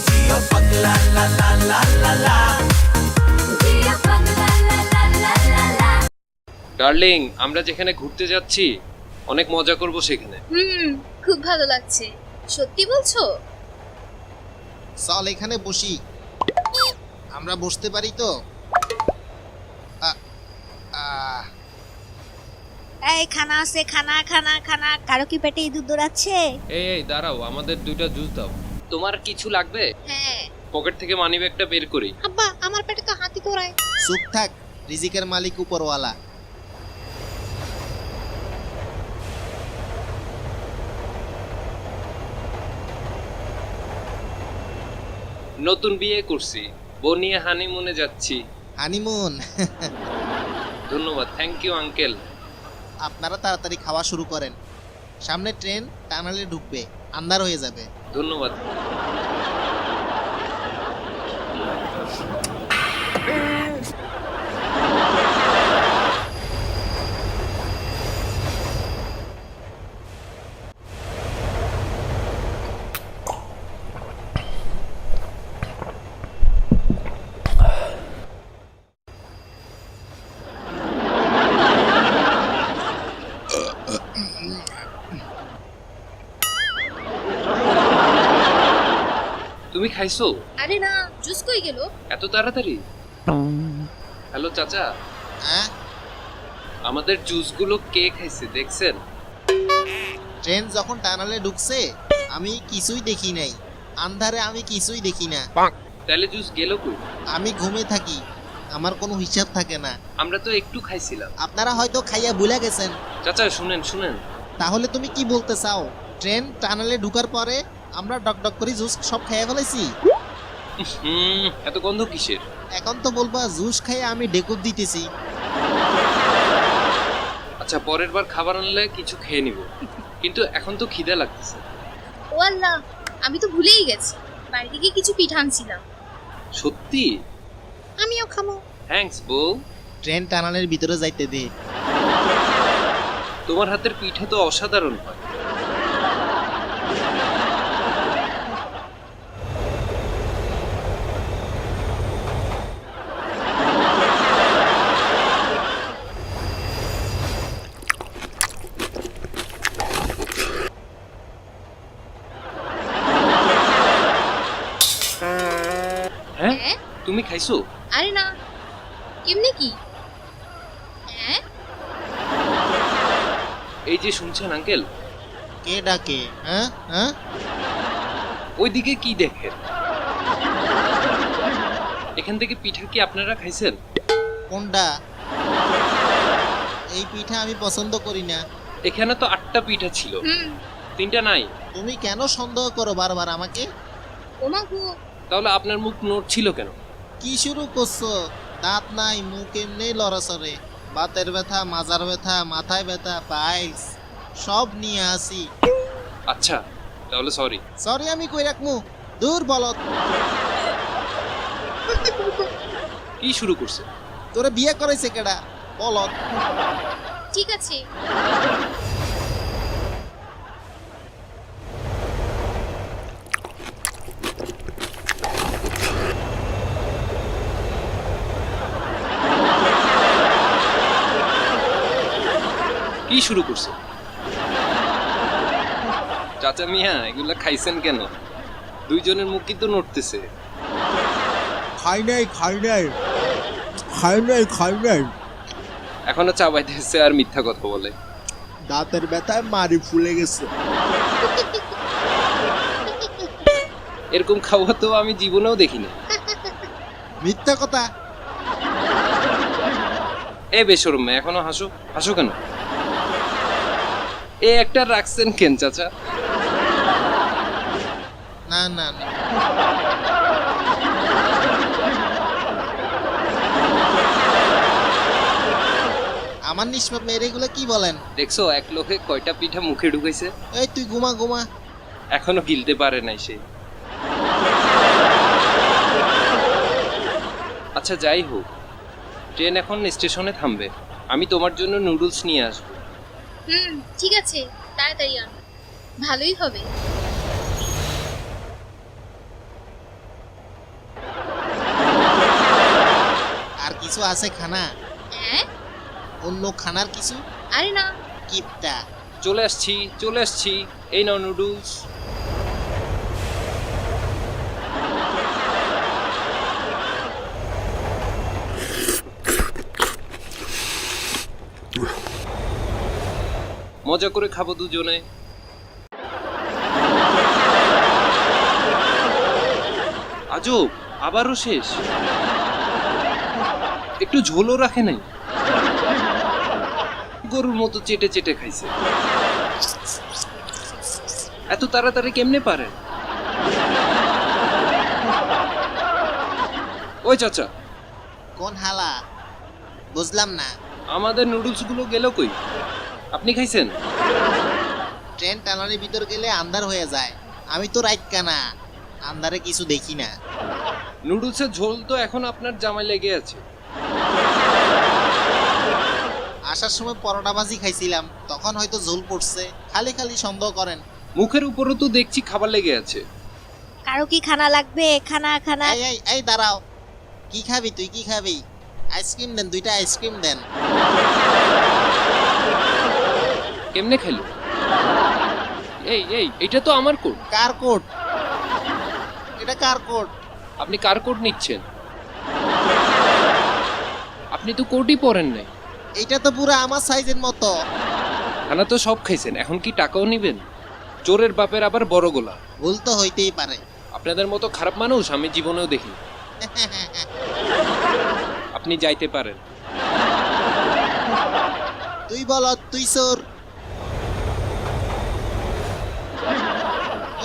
जियो पगला ला ला ला ला ला जियो पगला ला ला ला ला ला। ডার্লিং, আমরা যেখানে ঘুরতে যাচ্ছি অনেক মজা করব সেখানে। খুব ভালো লাগছে। সত্যি বলছো? চল এখানে বসি, আমরা বসতে পারি তো? এই খানা আছে, খানা খানা খানা। কারো কি পেটে ইঁদুর দৌড়াচ্ছে? এই দাঁড়াও, আমাদের দুইটা জুস দাও। তোমার কিছু লাগবে? হ্যাঁ। পকেট থেকে মানি ব্যাগটা বের করি। আব্বা, আমার পেটে তো হাতি দৌড়ায়। চুপ থাক, রিজিকের মালিক উপরওয়ালা। নতুন বিয়ে করছি, বউ নিয়ে হানিমুনে যাচ্ছি। হানিমুন? ধন্যবাদ, থ্যাংক ইউ আঙ্কেল। আপনারা তাড়াতাড়ি খাওয়া শুরু করেন, সামনে ট্রেন টানেলে ঢুকবে, আন্ধার হয়ে যাবে। ধন্যবাদ। তুমি খাইছো? আরে না, জুস কই গেল? এত তাড়াতাড়ি? হ্যালো চাচা, হ্যাঁ, আমাদের জুসগুলো কে খাইছে দেখছেন? ট্রেন যখন টানেলে ঢুকছে আমি কিছুই দেখি নাই, আন্ধারে আমি কিছুই দেখি না। তাহলে জুস গেল কই? আমি ঘুমে থাকি, আমার কোনো হিসাব থাকে না। আমরা তো একটু খাইছিলাম। আপনারা হয়তো খাইয়া ভুলে গেছেন। চাচা শুনেন শুনেন, তাহলে তুমি কি বলতে চাও, ট্রেন টানেলে ঢুকার পরে আমরা ডক করে জুস সব খেয়ে ফেলেছি? এত গন্ধ কিসের? এখন তো বলবা জুস খাইয়ে আমি ডেকুপ দিতেছি। আচ্ছা, পরের বার খাবার আনলে কিছু খেয়ে নিব, কিন্তু এখন তো খিদে লাগতেছে। ও আল্লাহ, আমি তো ভুলেই গেছি, বাড়ি থেকে কিছু পিঠা আনছিলাম। সত্যি? আমিও খাবো। থ্যাঙ্কস বউ। ট্রেন টানেলের ভিতরে যাইতে দে। তোমার হাতের পিঠা তো অসাধারণ হয়। হ্যাঁ, হ্যাঁ? তুমি খাইছো? আরে না, কেমনে কি? হ্যাঁ? এই যে শুনছেন আঙ্কেল, কে ডাকে? হ্যাঁ হ্যাঁ, ওইদিকে কি দেখেন? এখান থেকে পিঠা কি আপনারা খাইছেন? কোনটা? এই পিঠা আমি পছন্দ করি না। এখানে তো 8টা পিঠা ছিল, 3টা নাই। তুমি কেন সন্দেহ করো বারবার আমাকে? ওমা গো, তাহলে আপনার মুখ নড়ছিল কেন? কি শুরু করছো? দাঁত নাই, মুখ এমনি লড়াচড়ে। বাতের ব্যথা, মাজার ব্যথা, মাথায় ব্যথা, পাইলস সব নিয়ে আসি। আচ্ছা, তাহলে সরি। সরি আমি কই রাখমু? দূর বলত। কি শুরু করছে? তোরে বিয়ে করাইছে কেডা? বলত। ঠিক আছে। কি শুরু করছে? চাচা মিয়া, এগুলা খাইছেন কেন? দুইজনের মুখ কিন্তু নড়তেছে। খাই নাই খাই নাই খাই নাই খাই নাই। এখনো চাবাইতেছে আর মিথ্যা কথা বলে। দাঁতের ব্যথায় মারি ফুলে গেছে। এরকম খাওয়া তো আমি জীবনেও দেখিনি। মিথ্যা কথা। এ বেশরম মেয়ে, এখনো হাসো? হাসো কেন? এ একটা রাখছেন কেন চাচা? না না না, আমার নিষ্পাপ মেয়ের এগুলো কি বলেন? দেখছো এক লোকে কয়টা পিঠা মুখে ঢুকেছে? এই তুই ঘুমা ঘুমা। এখনো গিলতে পারে নাই সে। আচ্ছা যাই হোক, ট্রেন এখন স্টেশনে থামবে, আমি তোমার জন্য নুডলস নিয়ে আসবো। ঠিক আছে, তাড়াতাড়ি আনো, ভালোই হবে। কিছু আছে খানা? হ্যাঁ? অন্য খানার কিছু? আরে না। কিপটা। চলে আসছি চলে আসছি, এই নাও নুডলস। মজা করে খাবো দুজনে। আজব, আবারও শেষ। একটু ঝোলও রাখে নাই, গরুর মতো চেটে চেটে খাইছে। এত তাড়াতাড়ি কেমনে পারেন? ওই চাচা, কোন হালা? বুঝলাম না। আমাদের নুডলস গুলো গেল কই? আপনি খাইছেন? ট্রেন টানারের ভিতর গেলে আন্ধার হয়ে যায়। আমি তো রাইট কানা, আন্ধারে কিছু দেখি না। নুডলসের ঝোল তো এখন আপনার জামায় লেগে আছে। আসার সময় পরোটা ভাজি খাইছিলাম, তখন হয়তো ঝোল পড়ছে। খালি খালি সন্দেহ করেন। মুখের উপরও তো দেখছি খাবার লেগে আছে। কারো কি খানা লাগবে? খানা খানা। এই এই এই দাঁড়াও, কি খাবি তুই? কি খাবি? আইসক্রিম দেন, 2টা আইসক্রিম দেন। কেমনে খেলো? এই এই, এটা তো আমার কোট। কার কোট? এটা কার কোট? আপনি কার কোট নিচ্ছেন? আপনি তো কোটই পরেন নাই। এটা তো পুরো আমার সাইজের মতো। খানা তো সব খাইছেন, এখন কি টাকাও নিবেন? চোরের বাপের আবার বড় গোলা। ভুল তো হইতেই পারে। আপনাদের মতো খারাপ মানুষ আমি জীবনেও দেখি। আপনি যাইতে পারেন। তুই বল, তুই চোর।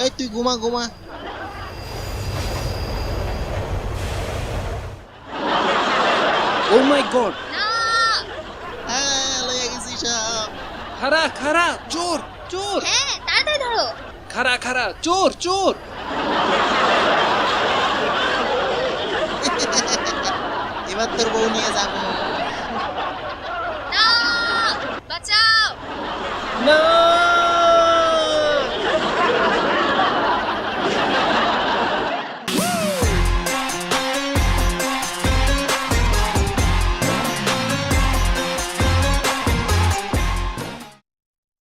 এই তুই ঘুমা ঘুমা। ও মাই গড, না। হ্যাঁ, লইয়া গেছি সব। খারা খারা, চোর চোর। হ্যাঁ, তাড়াতাড়ি ধরো। খারা খারা, চোর চোর। এবার তোর বউ নিয়ে যাবো। না, বাঁচাও। না।